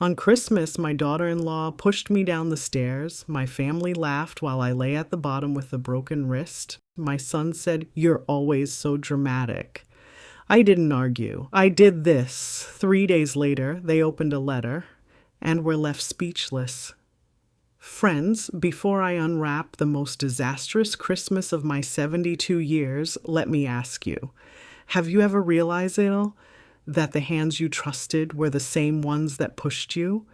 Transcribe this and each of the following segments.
On Christmas, my daughter-in-law pushed me down the stairs. My family laughed while I lay at the bottom with a broken wrist. My son said, "You're always so dramatic." I didn't argue. I did this. 3 days later, they opened a letter and were left speechless. Friends, before I unwrap the most disastrous Christmas of my 72 years, let me ask you, have you ever realized that the hands you trusted were the same ones that pushed you?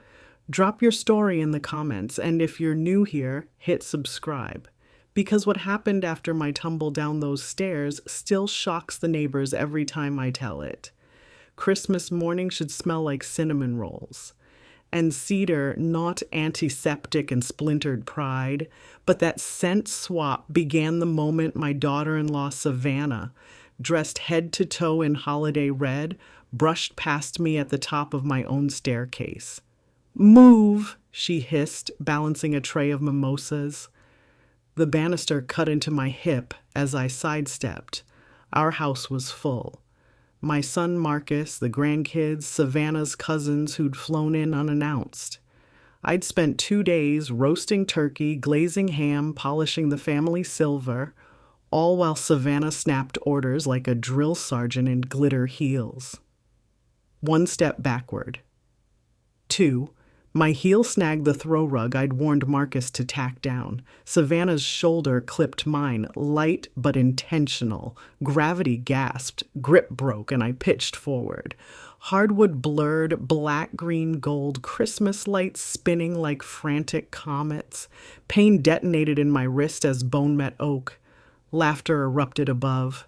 Drop your story in the comments, and if you're new here, hit subscribe. Because what happened after my tumble down those stairs still shocks the neighbors every time I tell it. Christmas morning should smell like cinnamon rolls. And cedar, not antiseptic and splintered pride, but that scent swap began the moment my daughter-in-law Savannah, dressed head to toe in holiday red, brushed past me at the top of my own staircase. "Move," she hissed, balancing a tray of mimosas. The banister cut into my hip as I sidestepped. Our house was full. My son Marcus, the grandkids, Savannah's cousins who'd flown in unannounced. I'd spent 2 days roasting turkey, glazing ham, polishing the family silver, all while Savannah snapped orders like a drill sergeant in glitter heels. 1 step backward. 2. My heel snagged the throw rug I'd warned Marcus to tack down. Savannah's shoulder clipped mine, light but intentional. Gravity gasped, grip broke, and I pitched forward. Hardwood blurred, black, green, gold, Christmas lights spinning like frantic comets. Pain detonated in my wrist as bone met oak. Laughter erupted above.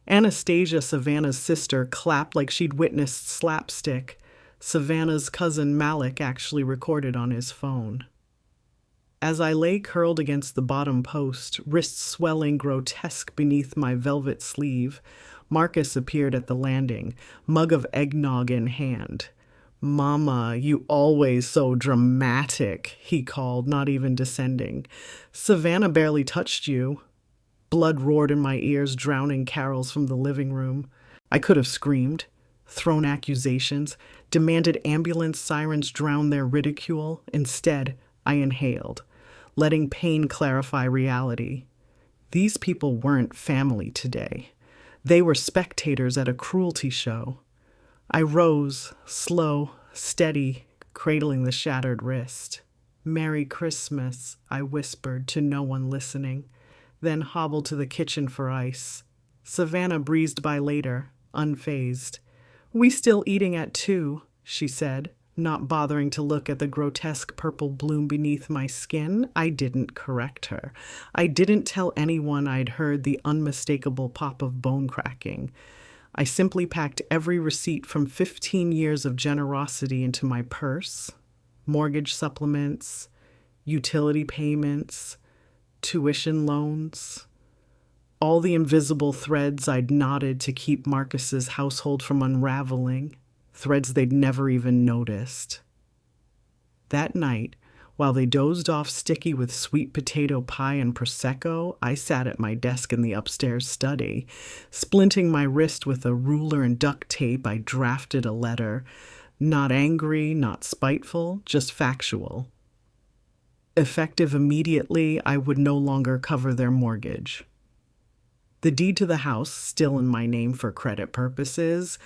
Anastasia, Savannah's sister, clapped like she'd witnessed slapstick. Savannah's cousin Malik actually recorded on his phone. As I lay curled against the bottom post, wrists swelling grotesque beneath my velvet sleeve, Marcus appeared at the landing, mug of eggnog in hand. "Mama, you always so dramatic," he called, not even descending. "Savannah barely touched you." Blood roared in my ears, drowning carols from the living room. I could have screamed, thrown accusations, demanded ambulance sirens drown their ridicule. Instead, I inhaled, letting pain clarify reality. These people weren't family today. They were spectators at a cruelty show. I rose, slow, steady, cradling the shattered wrist. "Merry Christmas," I whispered to no one listening, then hobbled to the kitchen for ice. Savannah breezed by later, unfazed. "We still eating at 2, she said, not bothering to look at the grotesque purple bloom beneath my skin. I didn't correct her. I didn't tell anyone I'd heard the unmistakable pop of bone cracking. I simply packed every receipt from 15 years of generosity into my purse. Mortgage supplements, utility payments, tuition loans. All the invisible threads I'd knotted to keep Marcus's household from unraveling, threads they'd never even noticed. That night, while they dozed off sticky with sweet potato pie and Prosecco, I sat at my desk in the upstairs study. Splinting my wrist with a ruler and duct tape, I drafted a letter. Not angry, not spiteful, just factual. Effective immediately, I would no longer cover their mortgage. The deed to the house, still in my name for credit purposes,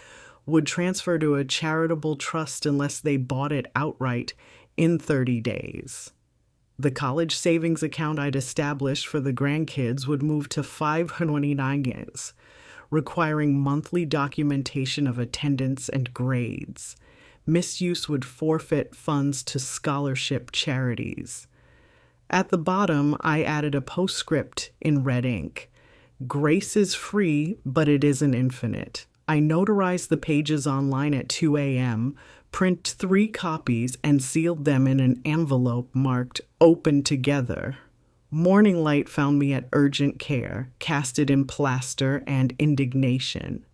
would transfer to a charitable trust unless they bought it outright in 30 days. The college savings account I'd established for the grandkids would move to 529 years, requiring monthly documentation of attendance and grades. Misuse would forfeit funds to scholarship charities. At the bottom, I added a postscript in red ink. Grace is free, but it isn't infinite. I notarized the pages online at 2 a.m., print 3 copies, and sealed them in an envelope marked "Open Together." Morning light found me at urgent care, casted in plaster and indignation.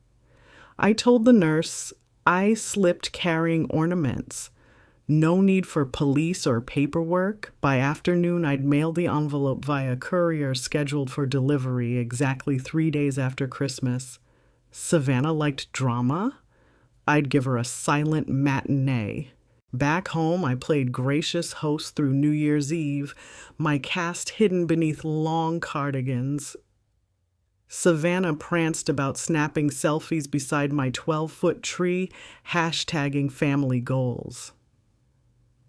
I told the nurse I slipped carrying ornaments. No need for police or paperwork. By afternoon, I'd mail the envelope via courier scheduled for delivery exactly 3 days after Christmas. Savannah liked drama? I'd give her a silent matinee. Back home, I played gracious host through New Year's Eve, my cast hidden beneath long cardigans. Savannah pranced about snapping selfies beside my 12-foot tree, hashtagging family goals.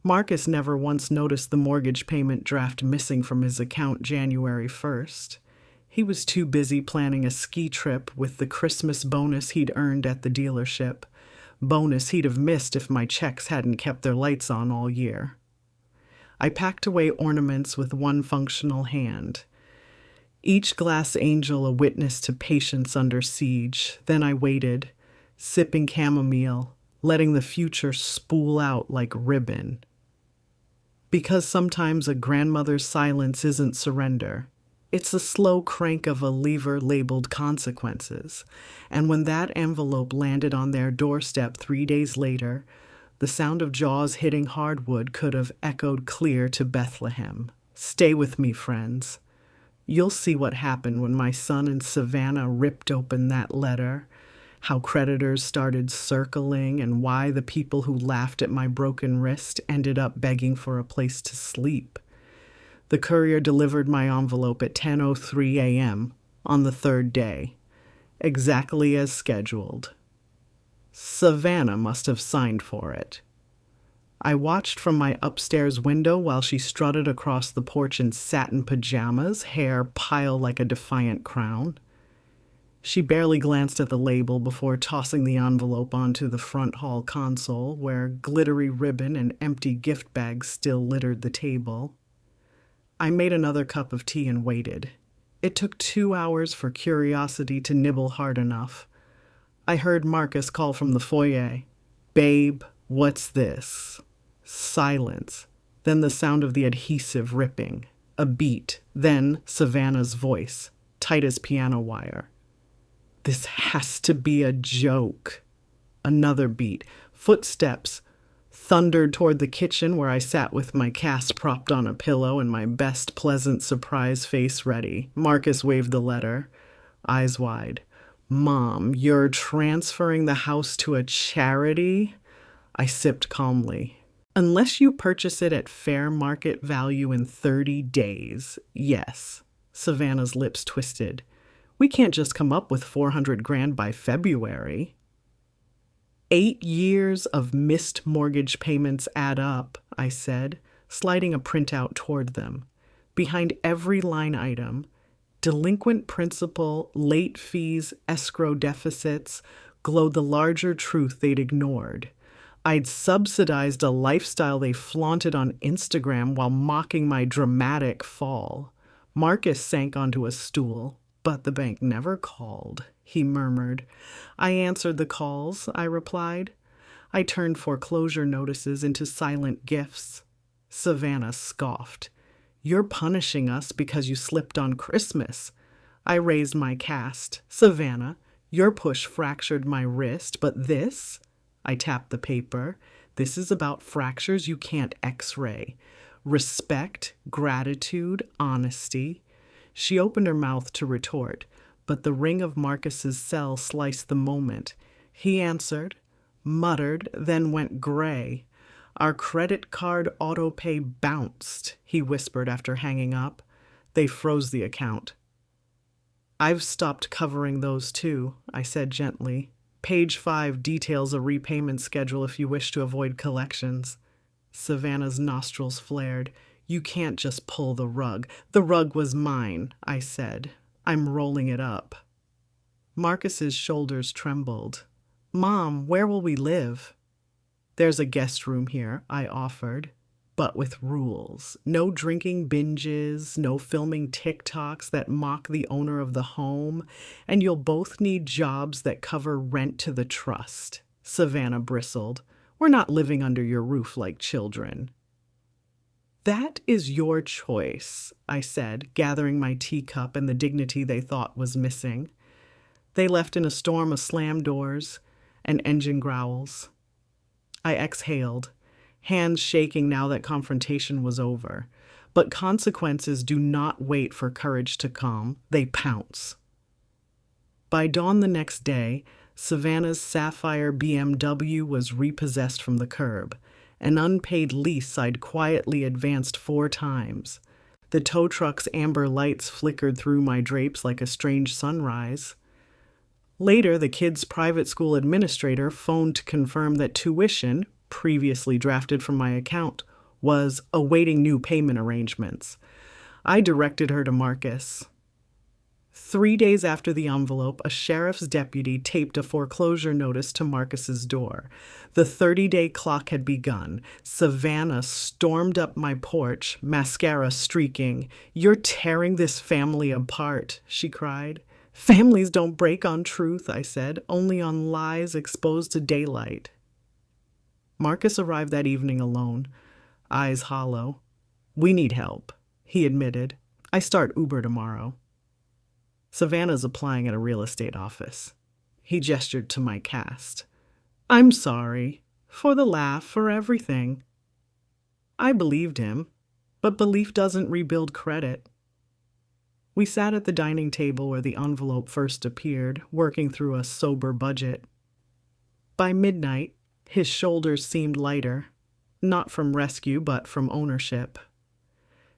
Marcus never once noticed the mortgage payment draft missing from his account January 1st. He was too busy planning a ski trip with the Christmas bonus he'd earned at the dealership. Bonus he'd have missed if my checks hadn't kept their lights on all year. I packed away ornaments with one functional hand. Each glass angel a witness to patience under siege. Then I waited, sipping chamomile, letting the future spool out like ribbon. Because sometimes a grandmother's silence isn't surrender. It's the slow crank of a lever labeled consequences. And when that envelope landed on their doorstep 3 days later, the sound of jaws hitting hardwood could have echoed clear to Bethlehem. Stay with me, friends. You'll see what happened when my son and Savannah ripped open that letter, how creditors started circling, and why the people who laughed at my broken wrist ended up begging for a place to sleep. The courier delivered my envelope at 10:03 a.m. on the third day, exactly as scheduled. Savannah must have signed for it. I watched from my upstairs window while she strutted across the porch in satin pajamas, hair piled like a defiant crown. She barely glanced at the label before tossing the envelope onto the front hall console, where glittery ribbon and empty gift bags still littered the table. I made another cup of tea and waited. It took 2 hours for curiosity to nibble hard enough. I heard Marcus call from the foyer, "Babe, what's this?" Silence, then the sound of the adhesive ripping. A beat, then Savannah's voice, tight as piano wire. "This has to be a joke." Another beat, footsteps, thundered toward the kitchen where I sat with my cast propped on a pillow and my best pleasant surprise face ready. Marcus waved the letter, eyes wide. "Mom, you're transferring the house to a charity?" I sipped calmly. "Unless you purchase it at fair market value in 30 days, yes." Savannah's lips twisted. "We can't just come up with 400 grand by February." 8 years of missed mortgage payments add up, I said, sliding a printout toward them. Behind every line item, delinquent principal, late fees, escrow deficits, glowed the larger truth they'd ignored. I'd subsidized a lifestyle they flaunted on Instagram while mocking my dramatic fall. Marcus sank onto a stool. "But the bank never called," he murmured. "I answered the calls," I replied. I turned foreclosure notices into silent gifts. Savannah scoffed. "You're punishing us because you slipped on Christmas." I raised my cast. "Savannah, your push fractured my wrist, but this?" I tapped the paper. "This is about fractures you can't x-ray. Respect, gratitude, honesty." She opened her mouth to retort, but the ring of Marcus's cell sliced the moment. He answered, muttered, then went gray. "Our credit card auto-pay bounced," he whispered after hanging up. "They froze the account." "I've stopped covering those too," I said gently. "Page 5 details a repayment schedule if you wish to avoid collections." Savannah's nostrils flared. "You can't just pull the rug." "The rug was mine," I said. "I'm rolling it up." Marcus's shoulders trembled. "Mom, where will we live?" "There's a guest room here," I offered, "but with rules. No drinking binges, no filming TikToks that mock the owner of the home, and you'll both need jobs that cover rent to the trust." Savannah bristled. "We're not living under your roof like children." "That is your choice," I said, gathering my teacup and the dignity they thought was missing. They left in a storm of slammed doors and engine growls. I exhaled, hands shaking now that confrontation was over. But consequences do not wait for courage to come. They pounce. By dawn the next day, Savannah's sapphire BMW was repossessed from the curb, an unpaid lease I'd quietly advanced 4 times. The tow truck's amber lights flickered through my drapes like a strange sunrise. Later, the kid's private school administrator phoned to confirm that tuition, previously drafted from my account, was awaiting new payment arrangements. I directed her to Marcus. 3 days after the envelope, a sheriff's deputy taped a foreclosure notice to Marcus's door. The 30-day clock had begun. Savannah stormed up my porch, mascara streaking. "You're tearing this family apart," she cried. "Families don't break on truth," I said, "only on lies exposed to daylight." Marcus arrived that evening alone, eyes hollow. "We need help," he admitted. "I start Uber tomorrow." "Savannah's applying at a real estate office." He gestured to my cast. "I'm sorry. For the laugh, for everything." I believed him, but belief doesn't rebuild credit. We sat at the dining table where the envelope first appeared, working through a sober budget. By midnight, his shoulders seemed lighter, not from rescue, but from ownership.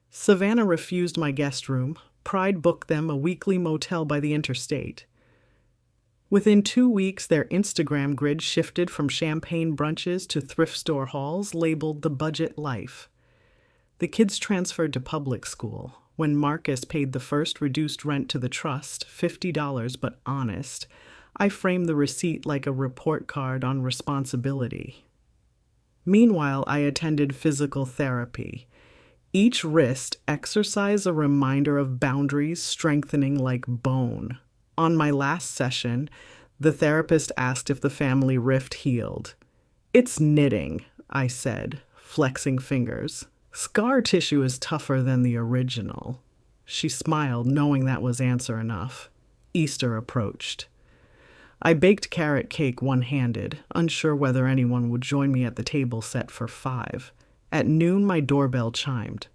Savannah refused my guest room. Pride booked them a weekly motel by the interstate. Within 2 weeks, their Instagram grid shifted from champagne brunches to thrift store hauls labeled the budget life. The kids transferred to public school. When Marcus paid the first reduced rent to the trust, $50 but honest, I framed the receipt like a report card on responsibility. Meanwhile, I attended physical therapy. Each wrist exercise a reminder of boundaries strengthening like bone. On my last session, the therapist asked if the family rift healed. "It's knitting," I said, flexing fingers. "Scar tissue is tougher than the original." She smiled, knowing that was answer enough. Easter approached. I baked carrot cake one-handed, unsure whether anyone would join me at the table set for 5. At noon, my doorbell chimed.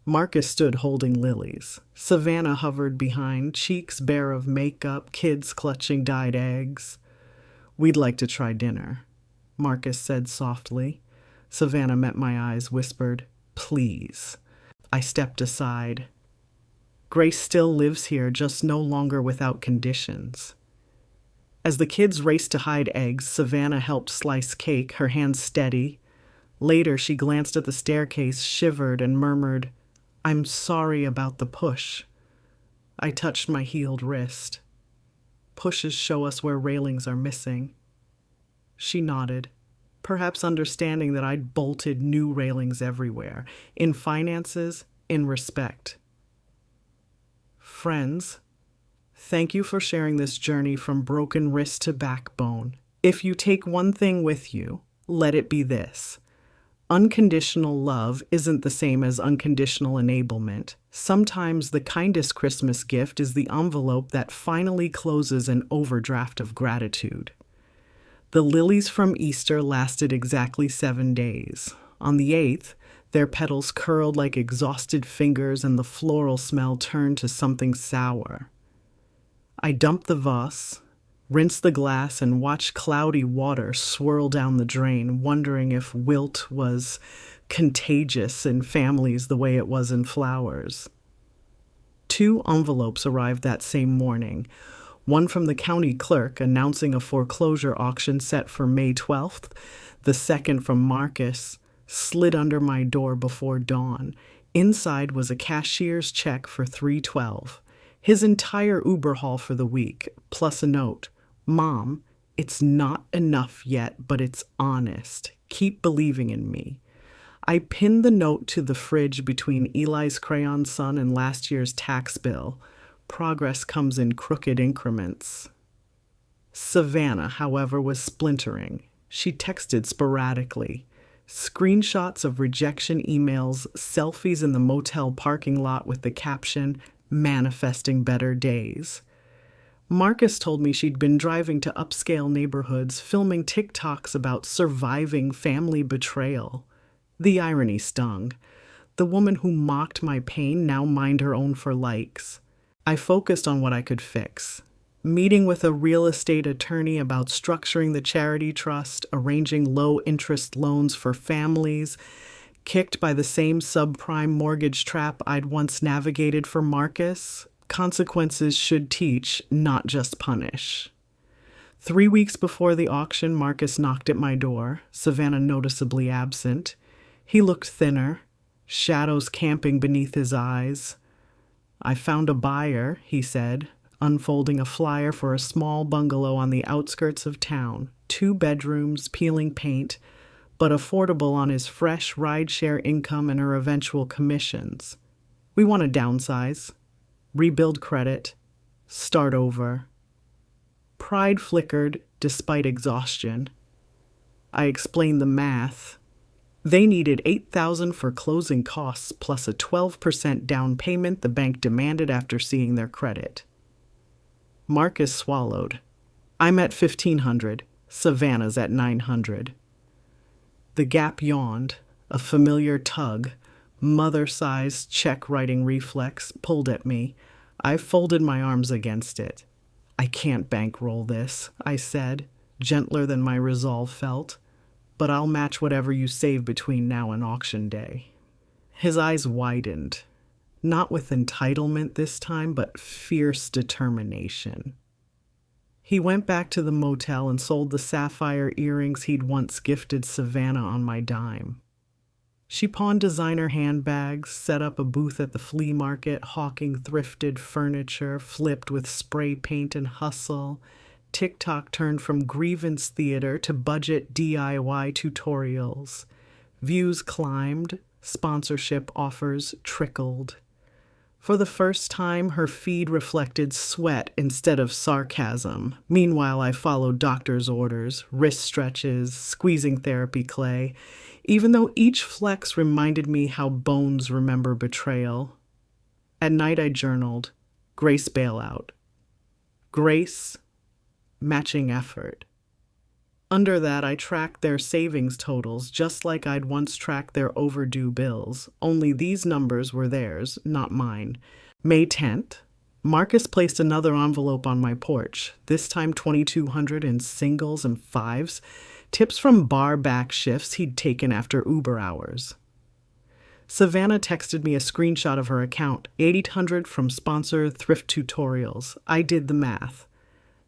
Marcus stood holding lilies. Savannah hovered behind, cheeks bare of makeup, kids clutching dyed eggs. "We'd like to try dinner," Marcus said softly. Savannah met my eyes, whispered, "Please." I stepped aside. Grace still lives here, just no longer without conditions. As the kids raced to hide eggs, Savannah helped slice cake, her hands steady. Later, she glanced at the staircase, shivered, and murmured, "I'm sorry about the push." I touched my healed wrist. Pushes show us where railings are missing. She nodded, perhaps understanding that I'd bolted new railings everywhere, in finances, in respect. Friends, thank you for sharing this journey from broken wrist to backbone. If you take one thing with you, let it be this. Unconditional love isn't the same as unconditional enablement. Sometimes the kindest Christmas gift is the envelope that finally closes an overdraft of gratitude. The lilies from Easter lasted exactly 7 days. On the 8th, their petals curled like exhausted fingers and the floral smell turned to something sour. I dumped the vase, rinsed the glass, and watched cloudy water swirl down the drain, wondering if wilt was contagious in families the way it was in flowers. 2 envelopes arrived that same morning, one from the county clerk announcing a foreclosure auction set for May 12th, the second from Marcus, slid under my door before dawn. Inside was a cashier's check for $312, his entire Uber haul for the week, plus a note. "Mom, it's not enough yet, but it's honest. Keep believing in me." I pinned the note to the fridge between Eli's crayon sun and last year's tax bill. Progress comes in crooked increments. Savannah, however, was splintering. She texted sporadically. Screenshots of rejection emails, selfies in the motel parking lot with the caption, "Manifesting better days." Marcus told me she'd been driving to upscale neighborhoods, filming TikToks about surviving family betrayal. The irony stung. The woman who mocked my pain now mined her own for likes. I focused on what I could fix. Meeting with a real estate attorney about structuring the charity trust, arranging low interest loans for families, kicked by the same subprime mortgage trap I'd once navigated for Marcus. Consequences should teach, not just punish. 3 weeks before the auction, Marcus knocked at my door, Savannah noticeably absent. He looked thinner, shadows camping beneath his eyes. "I found a buyer," he said, unfolding a flyer for a small bungalow on the outskirts of town, 2 bedrooms, peeling paint, but affordable on his fresh rideshare income and her eventual commissions. "We want to downsize, rebuild credit, start over." Pride flickered despite exhaustion. I explained the math. They needed $8,000 for closing costs plus a 12% down payment the bank demanded after seeing their credit. Marcus swallowed. "I'm at $1,500. Savannah's at $900. The gap yawned. A familiar tug, mother-sized check-writing reflex, pulled at me. I folded my arms against it. "I can't bankroll this," I said, gentler than my resolve felt. "But I'll match whatever you save between now and auction day." His eyes widened, not with entitlement this time, but fierce determination. He went back to the motel and sold the sapphire earrings he'd once gifted Savannah on my dime. She pawned designer handbags, set up a booth at the flea market, hawking thrifted furniture, flipped with spray paint and hustle. TikTok turned from grievance theater to budget DIY tutorials. Views climbed, sponsorship offers trickled. For the first time, her feed reflected sweat instead of sarcasm. Meanwhile, I followed doctor's orders, wrist stretches, squeezing therapy clay, even though each flex reminded me how bones remember betrayal. At night, I journaled, "Grace bailout. Grace, matching effort." Under that, I tracked their savings totals just like I'd once tracked their overdue bills, only these numbers were theirs, not mine. May 10th, Marcus placed another envelope on my porch, this time $2,200 in singles and fives, tips from bar back shifts he'd taken after Uber hours. Savannah texted me a screenshot of her account, $800 from sponsored thrift tutorials. I did the math.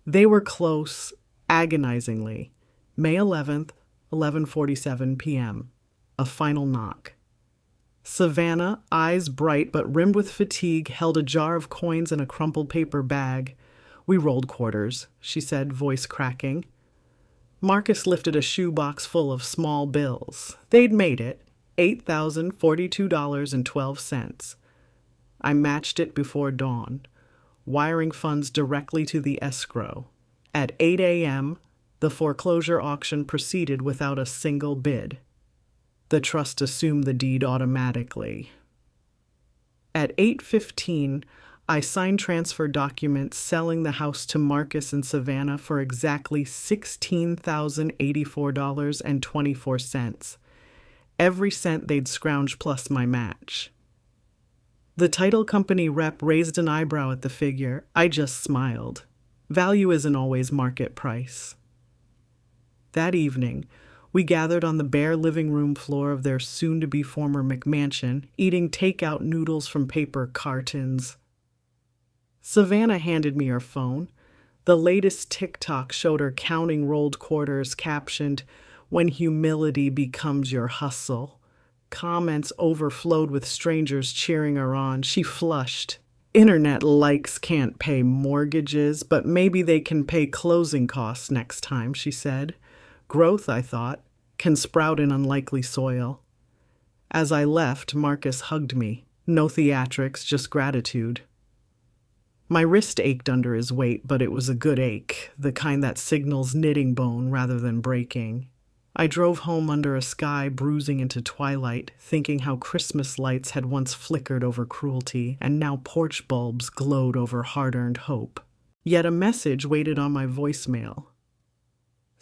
They were close, agonizingly. May 11th, 11:47 p.m. A final knock. Savannah, eyes bright but rimmed with fatigue, held a jar of coins in a crumpled paper bag. "We rolled quarters," she said, voice cracking. Marcus lifted a shoebox full of small bills. They'd made it, $8,042.12. I matched it before dawn, wiring funds directly to the escrow. At 8 a.m., the foreclosure auction proceeded without a single bid. The trust assumed the deed automatically. At 8:15, I signed transfer documents selling the house to Marcus and Savannah for exactly $16,084.24. Every cent they'd scrounged plus my match. The title company rep raised an eyebrow at the figure. I just smiled. Value isn't always market price. That evening, we gathered on the bare living room floor of their soon-to-be former McMansion, eating takeout noodles from paper cartons. Savannah handed me her phone. The latest TikTok showed her counting rolled quarters, captioned, "When humility becomes your hustle." Comments overflowed with strangers cheering her on. She flushed. Internet likes can't pay mortgages, but maybe they can pay closing costs next time, she said. Growth, I thought, can sprout in unlikely soil. As I left, Marcus hugged me. No theatrics, just gratitude. My wrist ached under his weight, but it was a good ache, the kind that signals knitting bone rather than breaking. I drove home under a sky bruising into twilight, thinking how Christmas lights had once flickered over cruelty, and now porch bulbs glowed over hard-earned hope. Yet a message waited on my voicemail.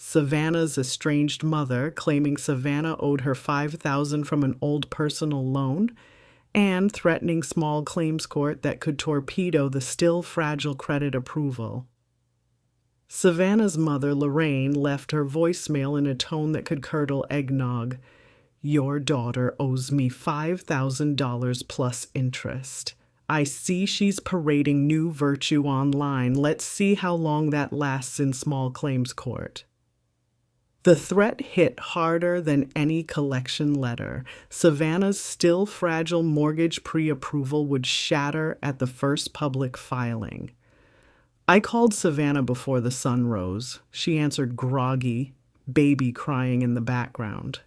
Savannah's estranged mother claiming Savannah owed her $5,000 from an old personal loan, and threatening small claims court that could torpedo the still fragile credit approval. Savannah's mother, Lorraine, left her voicemail in a tone that could curdle eggnog. Your daughter owes me $5,000 plus interest. I see she's parading new virtue online. Let's see how long that lasts in small claims court. The threat hit harder than any collection letter. Savannah's still fragile mortgage pre-approval would shatter at the first public filing. I called Savannah before the sun rose. She answered groggy, baby crying in the background.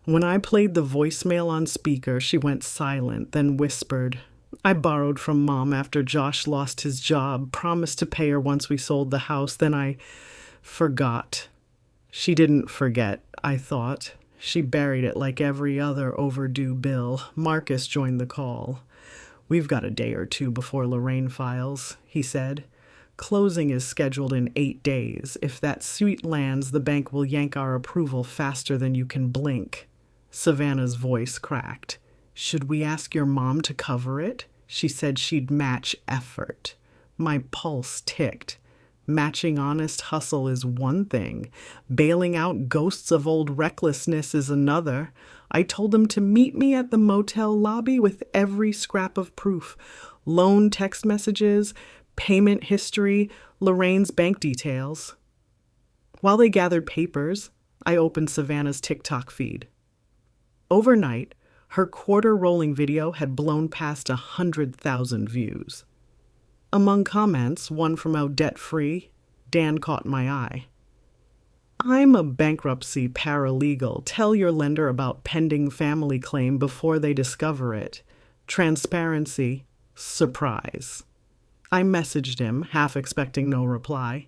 When I played the voicemail on speaker, she went silent, then whispered, I borrowed from Mom after Josh lost his job, promised to pay her once we sold the house, then I forgot. She didn't forget, I thought. She buried it like every other overdue bill. Marcus joined the call. We've got a day or two before Lorraine files, he said. Closing is scheduled in 8 days. If that suit lands, the bank will yank our approval faster than you can blink. Savannah's voice cracked. Should we ask your mom to cover it? She said she'd match effort. My pulse ticked. Matching honest hustle is one thing. Bailing out ghosts of old recklessness is another. I told them to meet me at the motel lobby with every scrap of proof. Loan text messages, payment history, Lorraine's bank details. While they gathered papers, I opened Savannah's TikTok feed. Overnight, her quarter-rolling video had blown past 100,000 views. Among comments, one from Odette Free, Dan caught my eye. I'm a bankruptcy paralegal. Tell your lender about pending family claim before they discover it. Transparency, surprise. I messaged him, half expecting no reply.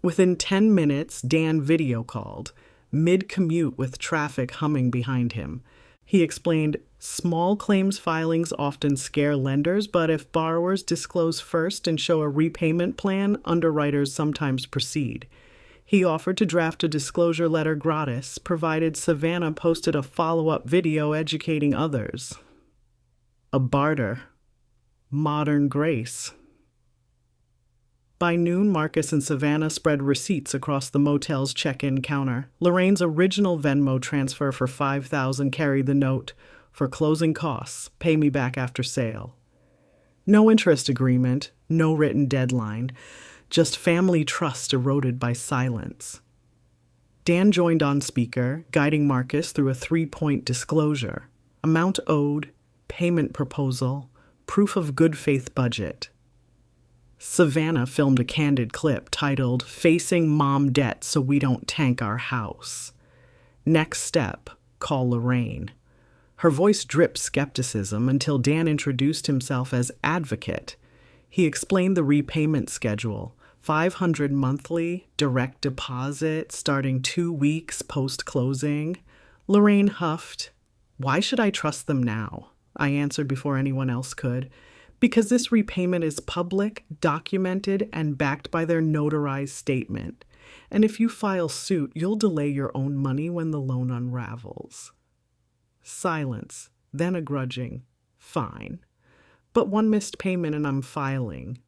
Within 10 minutes, Dan video called, mid-commute with traffic humming behind him. He explained, small claims filings often scare lenders, but if borrowers disclose first and show a repayment plan, underwriters sometimes proceed. He offered to draft a disclosure letter gratis, provided Savannah posted a follow-up video educating others. A barter. Modern grace. By noon, Marcus and Savannah spread receipts across the motel's check-in counter. Lorraine's original Venmo transfer for $5,000 carried the note, for closing costs, pay me back after sale. No interest agreement, no written deadline, just family trust eroded by silence. Dan joined on speaker, guiding Marcus through a 3-point disclosure. Amount owed, payment proposal, proof of good faith budget. Savannah filmed a candid clip titled, Facing Mom Debt So We Don't Tank Our House. Next step, call Lorraine. Her voice dripped skepticism until Dan introduced himself as advocate. He explained the repayment schedule, $500 monthly, direct deposit, starting 2 weeks post-closing. Lorraine huffed. Why should I trust them now? I answered before anyone else could. Because this repayment is public, documented, and backed by their notarized statement. And if you file suit, you'll delay your own money when the loan unravels. Silence, then a grudging, fine. But one missed payment and I'm filing.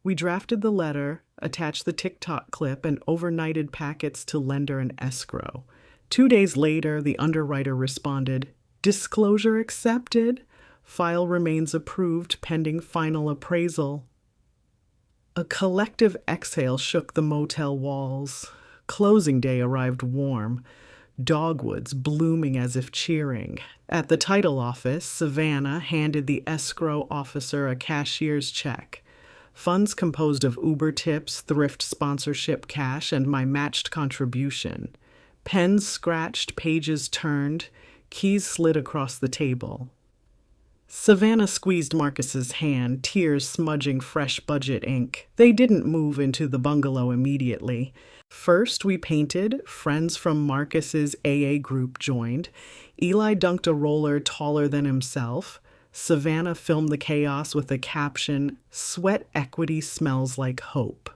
We drafted the letter, attached the TikTok clip, and overnighted packets to lender and escrow. 2 days later, the underwriter responded, Disclosure accepted. File remains approved pending final appraisal. A collective exhale shook the motel walls. Closing day arrived warm, dogwoods blooming as if cheering. At the title office, Savannah handed the escrow officer a cashier's check. Funds composed of Uber tips, thrift sponsorship cash, and my matched contribution. Pens scratched, pages turned, keys slid across the table. Savannah squeezed Marcus's hand, tears smudging fresh budget ink. They didn't move into the bungalow immediately. First, we painted. Friends from Marcus's AA group joined. Eli dunked a roller taller than himself. Savannah filmed the chaos with a caption, Sweat equity smells like hope.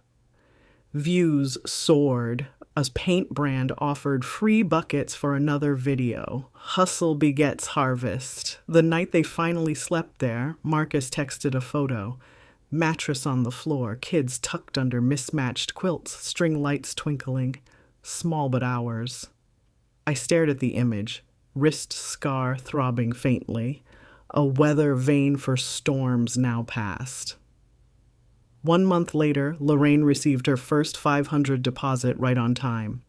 Views soared. A paint brand offered free buckets for another video. Hustle begets harvest. The night they finally slept there, Marcus texted a photo. Mattress on the floor, kids tucked under mismatched quilts, string lights twinkling. Small but ours. I stared at the image, wrist scar throbbing faintly, a weather vane for storms now past. 1 month later, Lorraine received her first $500 deposit right on time.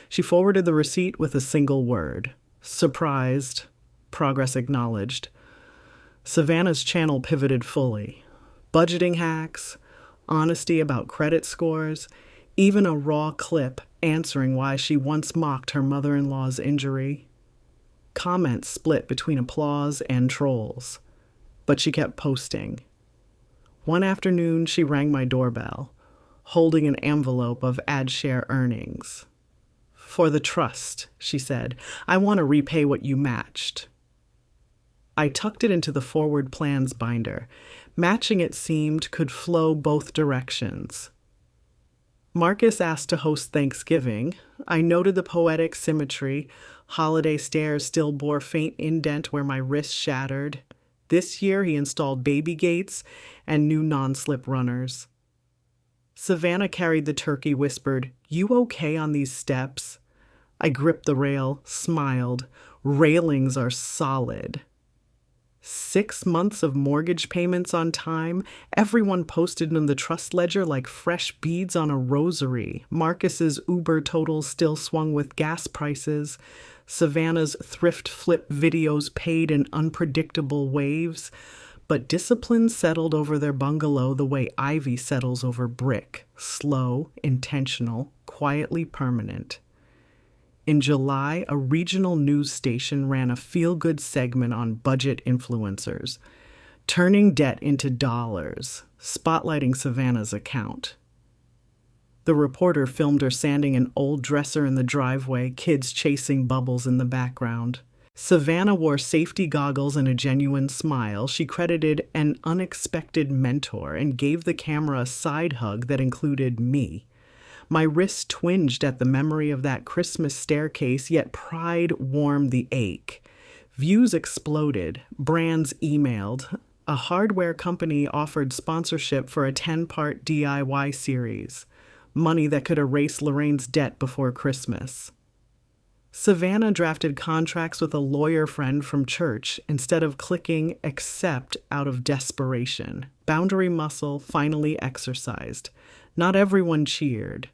She forwarded the receipt with a single word. Surprised. Progress acknowledged. Savannah's channel pivoted fully. Budgeting hacks, honesty about credit scores, even a raw clip answering why she once mocked her mother-in-law's injury. Comments split between applause and trolls, but she kept posting. One afternoon, she rang my doorbell, holding an envelope of AdShare earnings. For the trust, she said, I want to repay what you matched. I tucked it into the forward plans binder. Matching, it seemed, could flow both directions. Marcus asked to host Thanksgiving. I noted the poetic symmetry. Holiday stairs still bore faint indent where my wrist shattered. This year he installed baby gates and new non-slip runners. Savannah carried the turkey, whispered, "You okay on these steps?" I gripped the rail, smiled. Railings are solid. 6 months of mortgage payments on time. Everyone posted in the trust ledger like fresh beads on a rosary. Marcus's Uber totals still swung with gas prices. Savannah's thrift flip videos paid in unpredictable waves. But discipline settled over their bungalow the way ivy settles over brick. Slow, intentional, quietly permanent. In July, a regional news station ran a feel-good segment on budget influencers, turning debt into dollars, spotlighting Savannah's account. The reporter filmed her sanding an old dresser in the driveway, kids chasing bubbles in the background. Savannah wore safety goggles and a genuine smile. She credited an unexpected mentor and gave the camera a side hug that included me. My wrist twinged at the memory of that Christmas staircase, yet pride warmed the ache. Views exploded. Brands emailed. A hardware company offered sponsorship for a 10-part DIY series. Money that could erase Lorraine's debt before Christmas. Savannah drafted contracts with a lawyer friend from church instead of clicking accept out of desperation. Boundary muscle finally exercised. Not everyone cheered.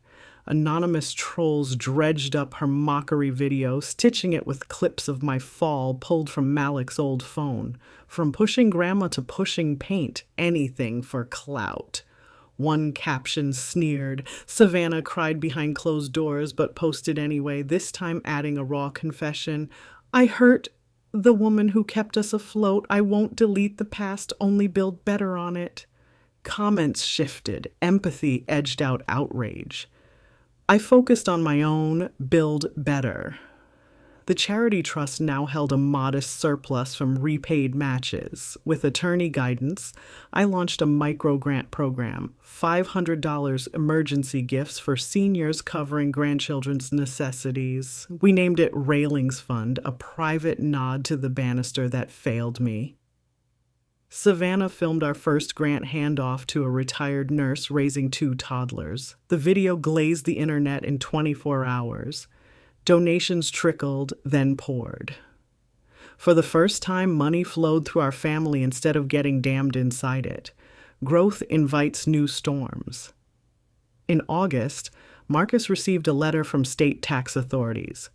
Anonymous trolls dredged up her mockery video, stitching it with clips of my fall pulled from Malik's old phone. From pushing grandma to pushing paint, anything for clout. One caption sneered. Savannah cried behind closed doors, but posted anyway, this time adding a raw confession. I hurt the woman who kept us afloat. I won't delete the past, only build better on it. Comments shifted. Empathy edged out outrage. I focused on my own build better. The charity trust now held a modest surplus from repaid matches. With attorney guidance, I launched a micro-grant program, $500 emergency gifts for seniors covering grandchildren's necessities. We named it Railings Fund, a private nod to the banister that failed me. Savannah filmed our first grant handoff to a retired nurse raising 2 toddlers. The video glazed the internet in 24 hours. Donations trickled, then poured. For the first time, money flowed through our family instead of getting dammed inside it. Growth invites new storms. In August, Marcus received a letter from state tax authorities.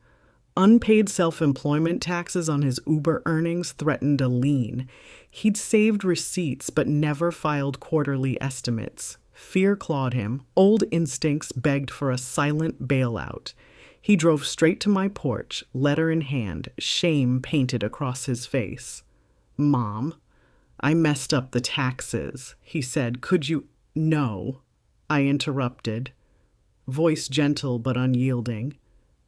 Unpaid self-employment taxes on his Uber earnings threatened a lien. He'd saved receipts but never filed quarterly estimates. Fear clawed him. Old instincts begged for a silent bailout. He drove straight to my porch, letter in hand, shame painted across his face. "Mom, I messed up the taxes," he said. "Could you—" "No," I interrupted, voice gentle but unyielding.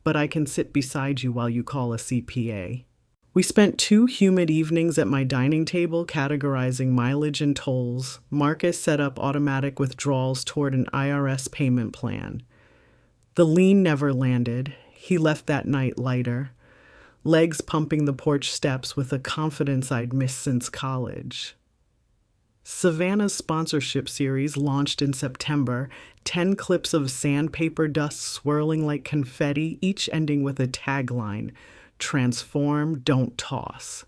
"But I can sit beside you while you call a CPA." We spent 2 humid evenings at my dining table categorizing mileage and tolls. Marcus set up automatic withdrawals toward an IRS payment plan. The lien never landed. He left that night lighter, legs pumping the porch steps with a confidence I'd missed since college. Savannah's sponsorship series launched in September, 10 clips of sandpaper dust swirling like confetti, each ending with a tagline: Transform, don't toss.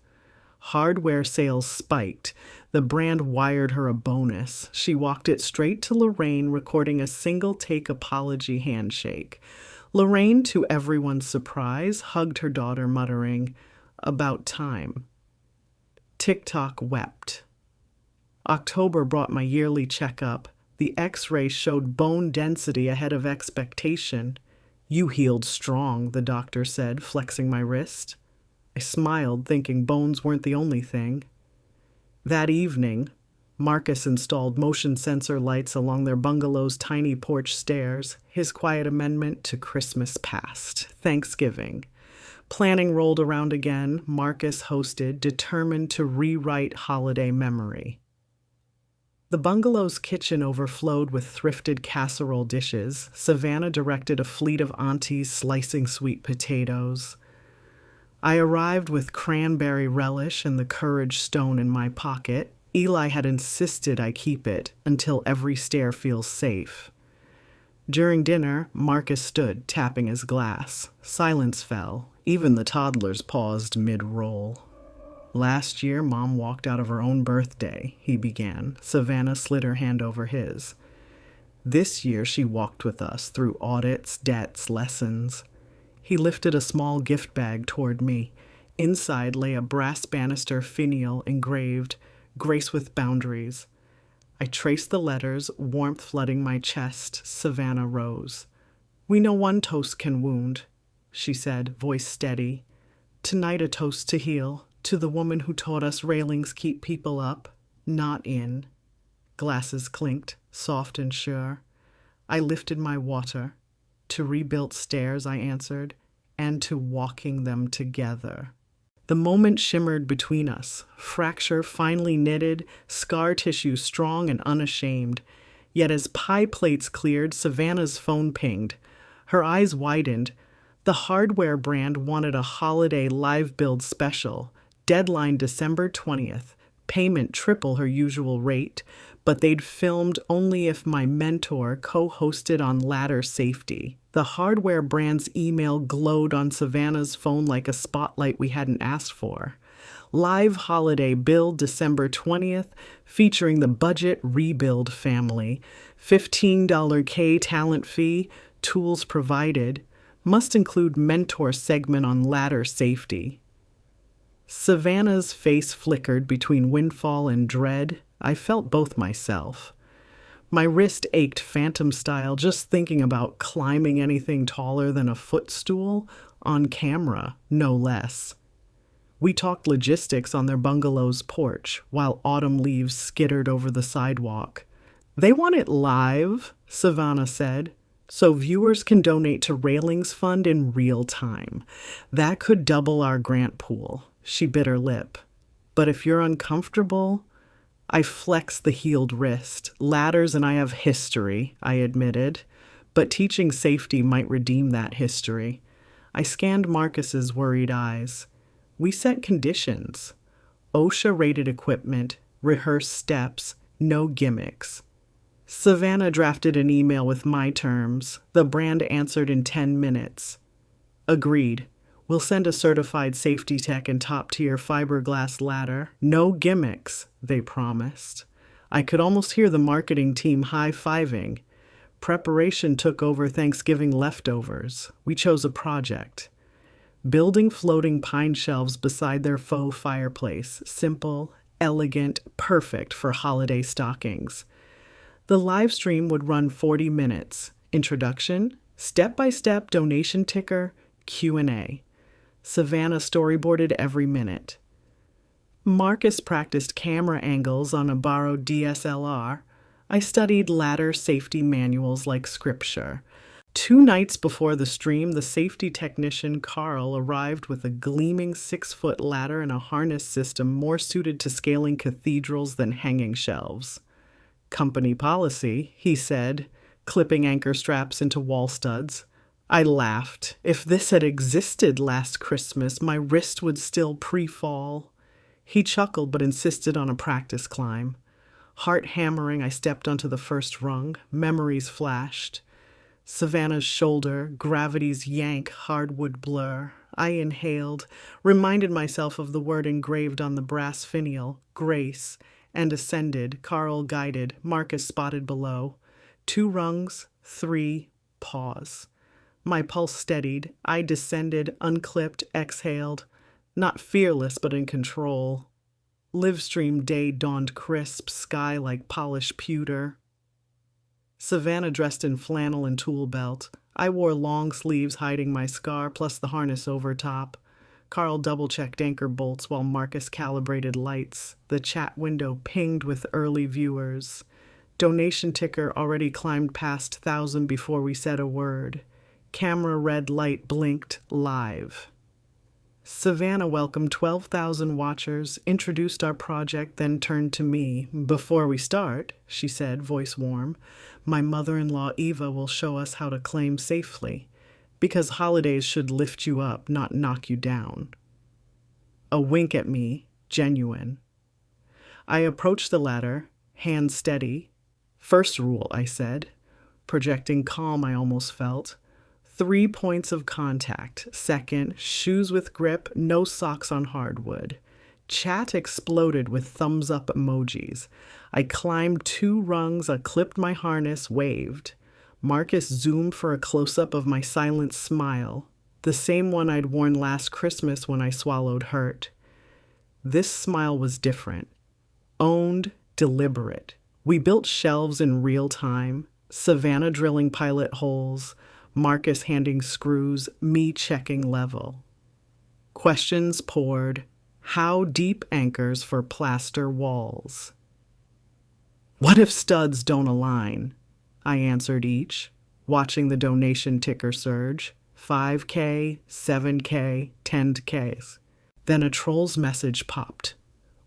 Hardware sales spiked. The brand wired her a bonus. She walked it straight to Lorraine, recording a single take apology handshake. Lorraine, to everyone's surprise, hugged her daughter, muttering, "About time." TikTok wept. October brought my yearly checkup. The x-ray showed bone density ahead of expectation. "You healed strong," the doctor said, flexing my wrist. I smiled, thinking bones weren't the only thing. That evening, Marcus installed motion sensor lights along their bungalow's tiny porch stairs, his quiet amendment to Christmas past, Thanksgiving. Planning rolled around again. Marcus hosted, determined to rewrite holiday memory. The bungalow's kitchen overflowed with thrifted casserole dishes. Savannah directed a fleet of aunties slicing sweet potatoes. I arrived with cranberry relish and the courage stone in my pocket. Eli had insisted I keep it until every stair feels safe. During dinner, Marcus stood, tapping his glass. Silence fell. Even the toddlers paused mid-roll. "Last year, Mom walked out of her own birthday," he began. Savannah slid her hand over his. "This year, she walked with us through audits, debts, lessons." He lifted a small gift bag toward me. Inside lay a brass banister finial engraved, "Grace with Boundaries." I traced the letters, warmth flooding my chest. Savannah rose. "We know one toast can wound," she said, voice steady. "Tonight a toast to heal, to the woman who taught us railings keep people up, not in." Glasses clinked, soft and sure. I lifted my water. "To rebuilt stairs," I answered, "and to walking them together." The moment shimmered between us, fracture finely knitted, scar tissue strong and unashamed. Yet as pie plates cleared, Savannah's phone pinged. Her eyes widened. The hardware brand wanted a holiday live build special. Deadline December 20th. Payment triple her usual rate, but they'd filmed only if my mentor co-hosted on ladder safety. The hardware brand's email glowed on Savannah's phone like a spotlight we hadn't asked for. Live holiday build December 20th, featuring the budget rebuild family. $15 K talent fee, tools provided. Must include mentor segment on ladder safety. Savannah's face flickered between windfall and dread. I felt both myself. My wrist ached phantom style just thinking about climbing anything taller than a footstool, on camera, no less. We talked logistics on their bungalow's porch, while autumn leaves skittered over the sidewalk. "They want it live," Savannah said, "so viewers can donate to Railings Fund in real time. That could double our grant pool." She bit her lip. "But if you're uncomfortable..." I flexed the healed wrist. "Ladders and I have history," I admitted, "but teaching safety might redeem that history." I scanned Marcus's worried eyes. "We set conditions. OSHA-rated equipment, rehearsed steps, no gimmicks." Savannah drafted an email with my terms. The brand answered in 10 minutes. "Agreed. We'll send a certified safety tech and top-tier fiberglass ladder. No gimmicks," they promised. I could almost hear the marketing team high-fiving. Preparation took over Thanksgiving leftovers. We chose a project. Building floating pine shelves beside their faux fireplace. Simple, elegant, perfect for holiday stockings. The live stream would run 40 minutes. Introduction, step-by-step donation ticker, Q&A. Savannah storyboarded every minute. Marcus practiced camera angles on a borrowed DSLR. I studied ladder safety manuals like scripture. 2 nights before the stream, the safety technician Carl arrived with a gleaming 6-foot ladder and a harness system more suited to scaling cathedrals than hanging shelves. "Company policy," he said, clipping anchor straps into wall studs. I laughed. If this had existed last Christmas, my wrist would still pre-fall. He chuckled but insisted on a practice climb. Heart hammering, I stepped onto the first rung. Memories flashed. Savannah's shoulder, gravity's yank, hardwood blur. I inhaled, reminded myself of the word engraved on the brass finial, grace, and ascended, Carl guided, Marcus spotted below. 2 rungs, 3, pause. My pulse steadied. I descended, unclipped, exhaled. Not fearless, but in control. Livestream day dawned crisp, sky like polished pewter. Savannah dressed in flannel and tool belt. I wore long sleeves hiding my scar, plus the harness over top. Carl double-checked anchor bolts while Marcus calibrated lights. The chat window pinged with early viewers. Donation ticker already climbed past 1,000 before we said a word. Camera red light blinked live. Savannah welcomed 12,000 watchers, introduced our project, then turned to me. Before we start, she said, voice warm, my mother-in-law Eva will show us how to claim safely, because holidays should lift you up, not knock you down. A wink at me, genuine. I approached the ladder, hand steady. First rule, I said, projecting calm I almost felt. 3 points of contact. Second, shoes with grip, no socks on hardwood. Chat exploded with thumbs up emojis. I climbed 2 rungs, clipped my harness, waved. Marcus zoomed for a close-up of my silent smile, the same one I'd worn last Christmas when I swallowed hurt. This smile was different. Owned, deliberate. We built shelves in real time, Savannah drilling pilot holes, Marcus handing screws, me checking level. Questions poured. How deep anchors for plaster walls? What if studs don't align? I answered each, watching the donation ticker surge. 5K, 7K, 10Ks. Then a troll's message popped.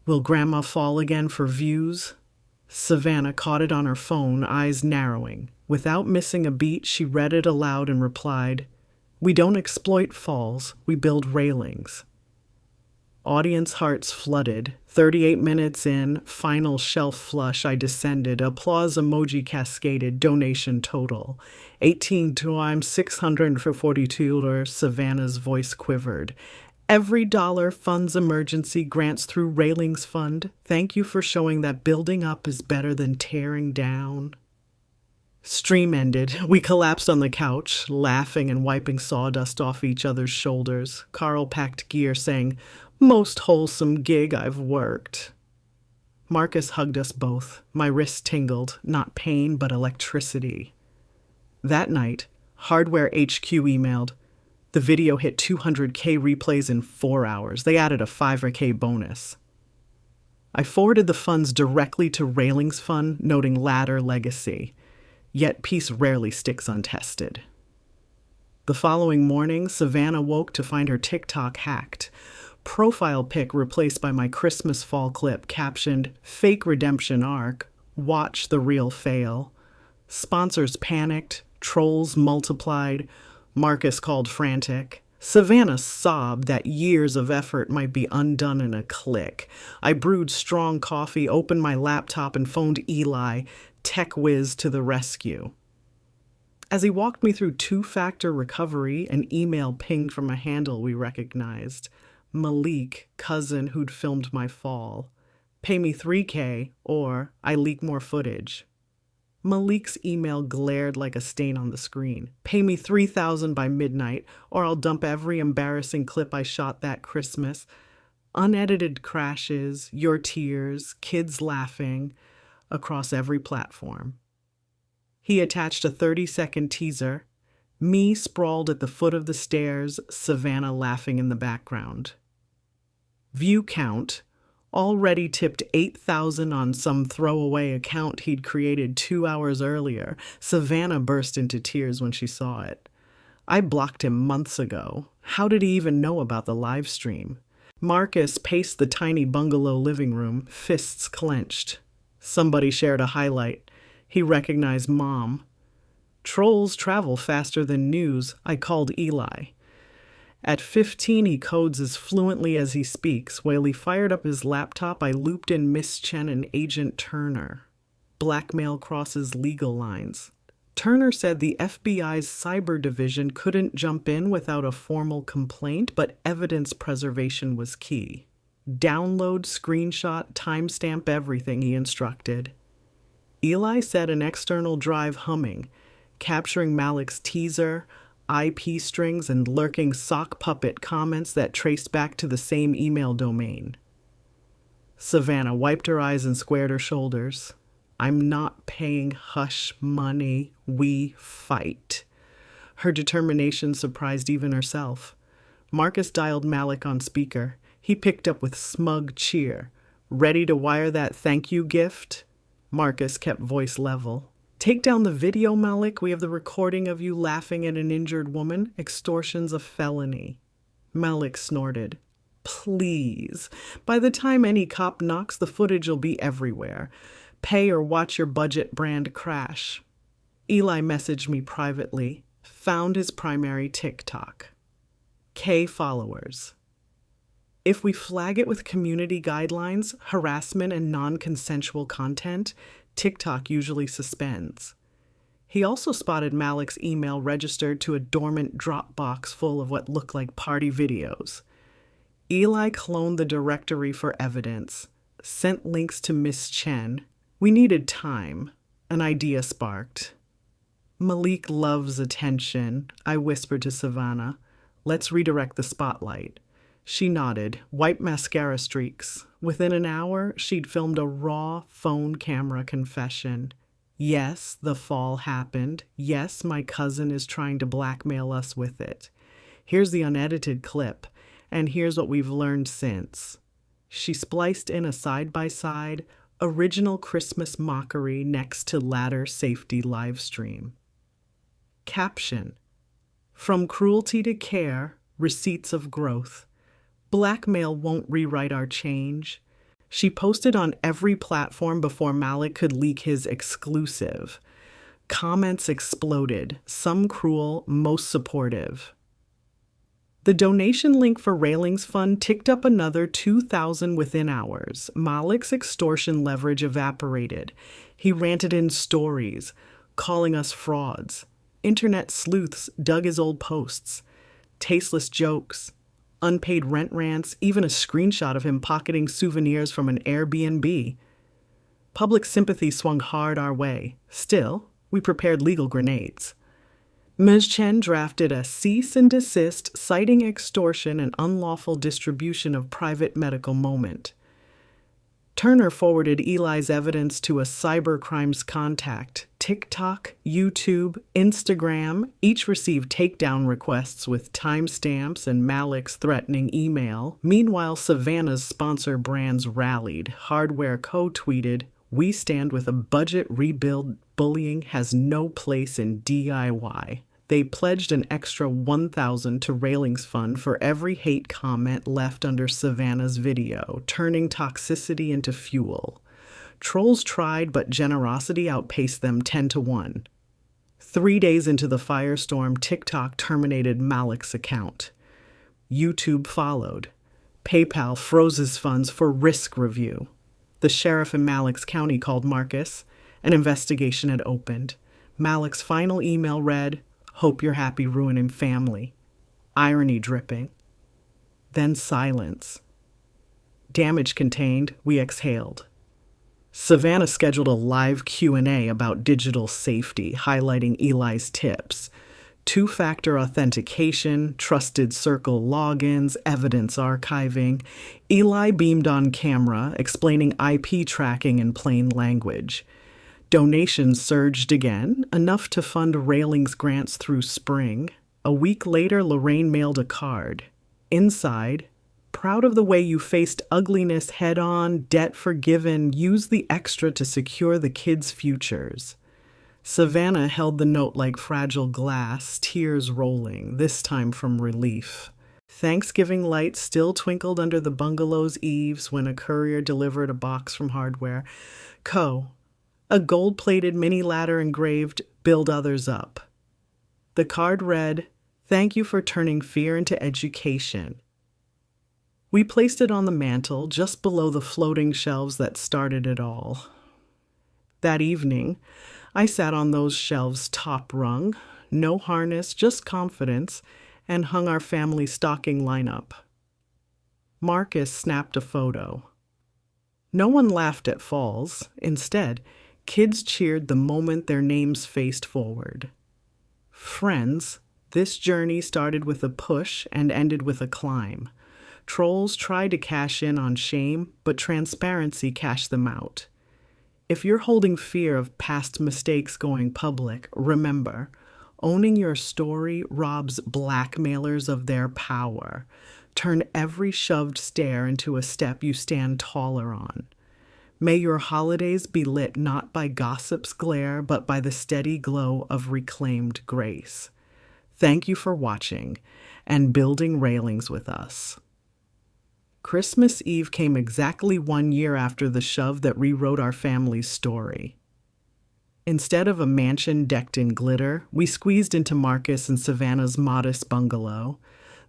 Will Grandma fall again for views? Savannah caught it on her phone, eyes narrowing. Without missing a beat, she read it aloud and replied, we don't exploit falls, we build railings. Audience hearts flooded. 38 minutes in, final shelf flush, I descended. Applause emoji cascaded, donation total. 18 times $642, Savannah's voice quivered. Every dollar funds emergency grants through Railings Fund. Thank you for showing that building up is better than tearing down. Stream ended. We collapsed on the couch, laughing and wiping sawdust off each other's shoulders. Carl packed gear, saying, most wholesome gig I've worked. Marcus hugged us both. My wrist tingled, not pain, but electricity. That night, Hardware HQ emailed, the video hit 200K replays in 4 hours. They added a 5K bonus. I forwarded the funds directly to Railings Fund, noting ladder legacy. Yet peace rarely sticks untested. The following morning, Savannah woke to find her TikTok hacked. Profile pic replaced by my Christmas fall clip captioned, fake redemption arc, watch the real fail. Sponsors panicked, trolls multiplied, Marcus called frantic. Savannah sobbed that years of effort might be undone in a click. I brewed strong coffee, opened my laptop, and phoned Eli, tech whiz to the rescue. As he walked me through 2-factor recovery, an email pinged from a handle we recognized. Malik, cousin who'd filmed my fall. Pay me $3K or I leak more footage. Malik's email glared like a stain on the screen. Pay me $3,000 by midnight or I'll dump every embarrassing clip I shot that Christmas. Unedited crashes, your tears, kids laughing, across every platform. He attached a 30-second teaser, me sprawled at the foot of the stairs, Savannah laughing in the background. View count, already tipped 8,000 on some throwaway account he'd created 2 hours earlier. Savannah burst into tears when she saw it. I blocked him months ago. How did he even know about the live stream? Marcus paced the tiny bungalow living room, fists clenched. Somebody shared a highlight. He recognized Mom. Trolls travel faster than news. I called Eli. At 15, he codes as fluently as he speaks. While he fired up his laptop, I looped in Miss Chen and Agent Turner. Blackmail crosses legal lines. Turner said the FBI's cyber division couldn't jump in without a formal complaint, but evidence preservation was key. Download, screenshot, timestamp everything, he instructed. Eli said an external drive humming, capturing Malik's teaser, IP strings, and lurking sock puppet comments that traced back to the same email domain. Savannah wiped her eyes and squared her shoulders. I'm not paying hush money. We fight. Her determination surprised even herself. Marcus dialed Malik on speaker. He picked up with smug cheer. Ready to wire that thank you gift? Marcus kept voice level. Take down the video, Malik. We have the recording of you laughing at an injured woman. Extortion's a felony. Malik snorted. Please. By the time any cop knocks, the footage will be everywhere. Pay or watch your budget brand crash. Eli messaged me privately. Found his primary TikTok. K followers. If we flag it with community guidelines, harassment, and non-consensual content, TikTok usually suspends. He also spotted Malik's email registered to a dormant Dropbox full of what looked like party videos. Eli cloned the directory for evidence, sent links to Miss Chen. We needed time. An idea sparked. Malik loves attention, I whispered to Savannah. Let's redirect the spotlight. She nodded, wiped mascara streaks. Within an hour, she'd filmed a raw phone camera confession. Yes, the fall happened. Yes, my cousin is trying to blackmail us with it. Here's the unedited clip, and here's what we've learned since. She spliced in a side-by-side, original Christmas mockery next to ladder safety livestream. Caption: From cruelty to care, receipts of growth. Blackmail won't rewrite our change. She posted on every platform before Malik could leak his exclusive. Comments exploded, some cruel, most supportive. The donation link for Railings Fund ticked up another 2,000 within hours. Malik's extortion leverage evaporated. He ranted in stories, calling us frauds. Internet sleuths dug his old posts. Tasteless jokes, unpaid rent rants, even a screenshot of him pocketing souvenirs from an Airbnb. Public sympathy swung hard our way. Still, we prepared legal grenades. Ms. Chen drafted a cease and desist citing extortion and unlawful distribution of private medical moment. Turner forwarded Eli's evidence to a cybercrimes contact. TikTok, YouTube, Instagram each received takedown requests with timestamps and Malik's threatening email. Meanwhile, Savannah's sponsor brands rallied. Hardware co-tweeted, "We stand with a budget rebuild. Bullying has no place in DIY." They pledged an extra $1,000 to Railings Fund for every hate comment left under Savannah's video, turning toxicity into fuel. Trolls tried, but generosity outpaced them 10-1. 3 days into the firestorm, TikTok terminated Malik's account. YouTube followed. PayPal froze his funds for risk review. The sheriff in Malik's county called Marcus. An investigation had opened. Malik's final email read, "Hope you're happy ruining family." Irony dripping. Then silence. Damage contained, we exhaled. Savannah scheduled a live Q&A about digital safety, highlighting Eli's tips. Two-factor authentication, trusted circle logins, evidence archiving. Eli beamed on camera, explaining IP tracking in plain language. Donations surged again, enough to fund Railings grants through spring. A week later, Lorraine mailed a card. Inside, "Proud of the way you faced ugliness head-on, debt forgiven, use the extra to secure the kids' futures." Savannah held the note like fragile glass, tears rolling, this time from relief. Thanksgiving lights still twinkled under the bungalow's eaves when a courier delivered a box from Hardware Co., a gold-plated mini ladder engraved, "Build Others Up." The card read, Thank you for turning fear into education. We placed it on the mantel just below the floating shelves that started it all. That evening, I sat on those shelves top rung, no harness, just confidence, and hung our family stocking lineup. Marcus snapped a photo. No one laughed at falls. Instead, kids cheered the moment their names faced forward. Friends, this journey started with a push and ended with a climb. Trolls tried to cash in on shame, but transparency cashed them out. If you're holding fear of past mistakes going public, remember, owning your story robs blackmailers of their power. Turn every shoved stair into a step you stand taller on. May your holidays be lit not by gossip's glare, but by the steady glow of reclaimed grace. Thank you for watching and building railings with us. Christmas Eve came exactly 1 year after the shove that rewrote our family's story. Instead of a mansion decked in glitter, we squeezed into Marcus and Savannah's modest bungalow.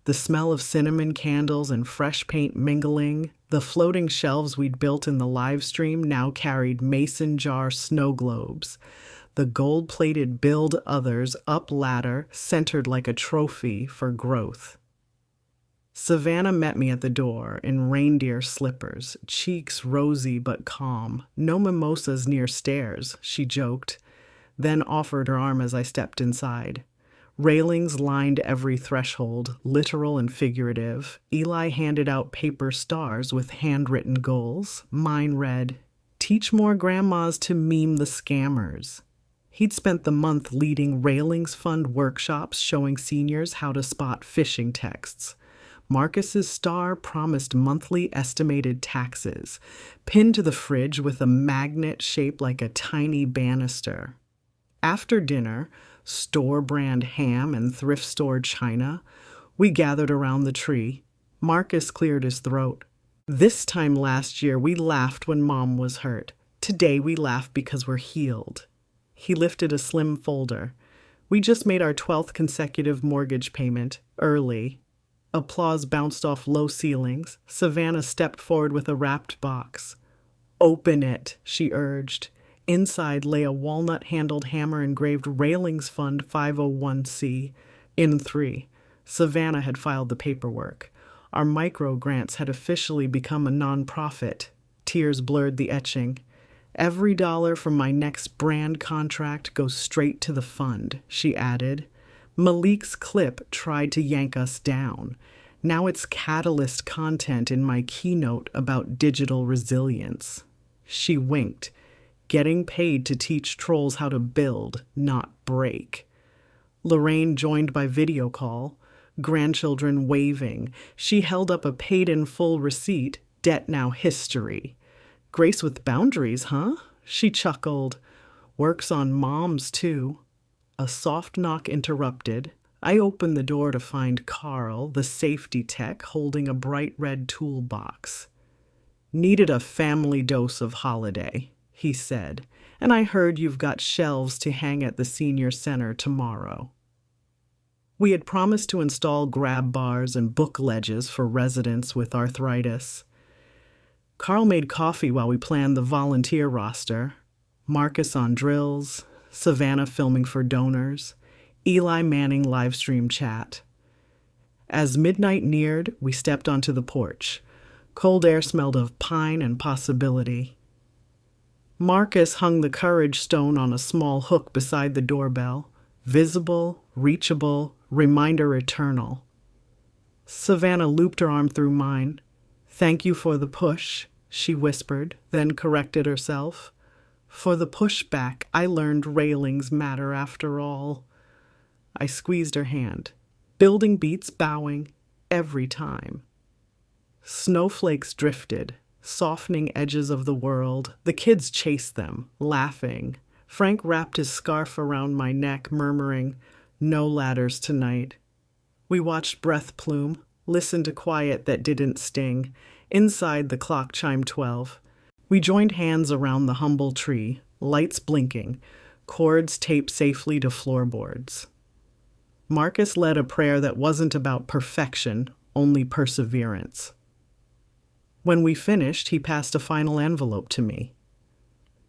The smell of cinnamon candles and fresh paint mingling, the floating shelves we'd built in the live stream now carried mason jar snow globes. The gold-plated build others up ladder centered like a trophy for growth. Savannah met me at the door in reindeer slippers, cheeks rosy but calm. No mimosas near stairs, she joked, then offered her arm as I stepped inside. Railings lined every threshold, literal and figurative. Eli handed out paper stars with handwritten goals. Mine read, "Teach more grandmas to meme the scammers." He'd spent the month leading Railings Fund workshops showing seniors how to spot phishing texts. Marcus's star promised monthly estimated taxes, pinned to the fridge with a magnet shaped like a tiny banister. After dinner, store-brand ham and thrift store china, we gathered around the tree. Marcus cleared his throat. This time last year, we laughed when Mom was hurt. Today, we laugh because we're healed. He lifted a slim folder. We just made our 12th consecutive mortgage payment, early. Applause bounced off low ceilings. Savannah stepped forward with a wrapped box. "Open it," she urged. Inside lay a walnut-handled hammer engraved Railings Fund 501c in 3. Savannah had filed the paperwork. Our micro-grants had officially become a nonprofit. Tears blurred the etching. "Every dollar from my next brand contract goes straight to the fund," she added. Malik's clip tried to yank us down. Now it's catalyst content in my keynote about digital resilience. She winked, getting paid to teach trolls how to build, not break. Lorraine joined by video call, grandchildren waving. She held up a paid-in-full receipt, debt now history. "Grace with boundaries, huh?" She chuckled. "Works on moms, too." A soft knock interrupted. I opened the door to find Carl, the safety tech, holding a bright red toolbox. "Needed a family dose of holiday," he said, "and I heard you've got shelves to hang at the senior center tomorrow." We had promised to install grab bars and book ledges for residents with arthritis. Carl made coffee while we planned the volunteer roster. Marcus on drills, Savannah filming for donors, Eli manning livestream chat. As midnight neared, we stepped onto the porch. Cold air smelled of pine and possibility. Marcus hung the courage stone on a small hook beside the doorbell. Visible, reachable, reminder eternal. Savannah looped her arm through mine. "Thank you for the push," she whispered, then corrected herself. "For the pushback, I learned railings matter after all." I squeezed her hand. Building beats bowing every time. Snowflakes drifted, softening edges of the world. The kids chased them, laughing. Frank wrapped his scarf around my neck, murmuring, "No ladders tonight." We watched breath plume, listened to quiet that didn't sting. Inside, the clock chimed 12. We joined hands around the humble tree, lights blinking, cords taped safely to floorboards. Marcus led a prayer that wasn't about perfection, only perseverance. When we finished, he passed a final envelope to me.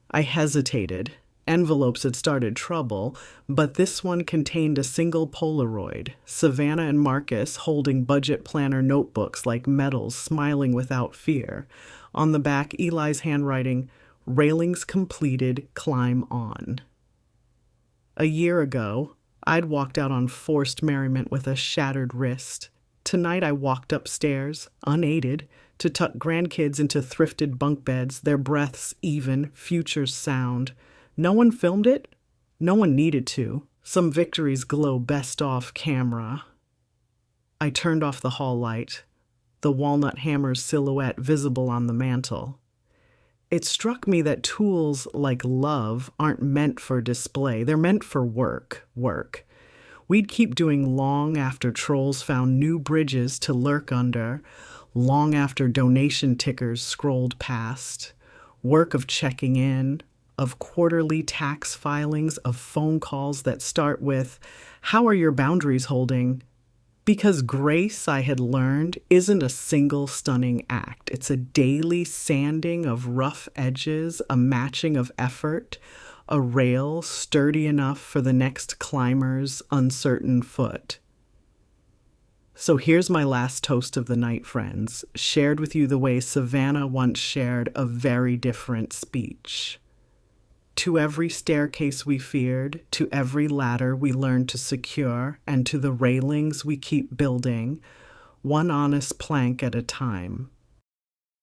I hesitated. Envelopes had started trouble, but this one contained a single Polaroid, Savannah and Marcus holding budget planner notebooks like medals, smiling without fear. On the back, Eli's handwriting, "Railings completed, climb on." A year ago, I'd walked out on forced merriment with a shattered wrist. Tonight I walked upstairs, unaided, to tuck grandkids into thrifted bunk beds, their breaths even, futures sound. No one filmed it. No one needed to. Some victories glow best off camera. I turned off the hall light, the walnut hammer's silhouette visible on the mantel. It struck me that tools like love aren't meant for display. They're meant for work. We'd keep doing long after trolls found new bridges to lurk under, long after donation tickers scrolled past. Work of checking in, of quarterly tax filings, of phone calls that start with, "How are your boundaries holding?" Because grace, I had learned, isn't a single stunning act. It's a daily sanding of rough edges, a matching of effort, a rail sturdy enough for the next climber's uncertain foot. So here's my last toast of the night, friends, shared with you the way Savannah once shared a very different speech. To every staircase we feared, to every ladder we learned to secure, and to the railings we keep building, one honest plank at a time.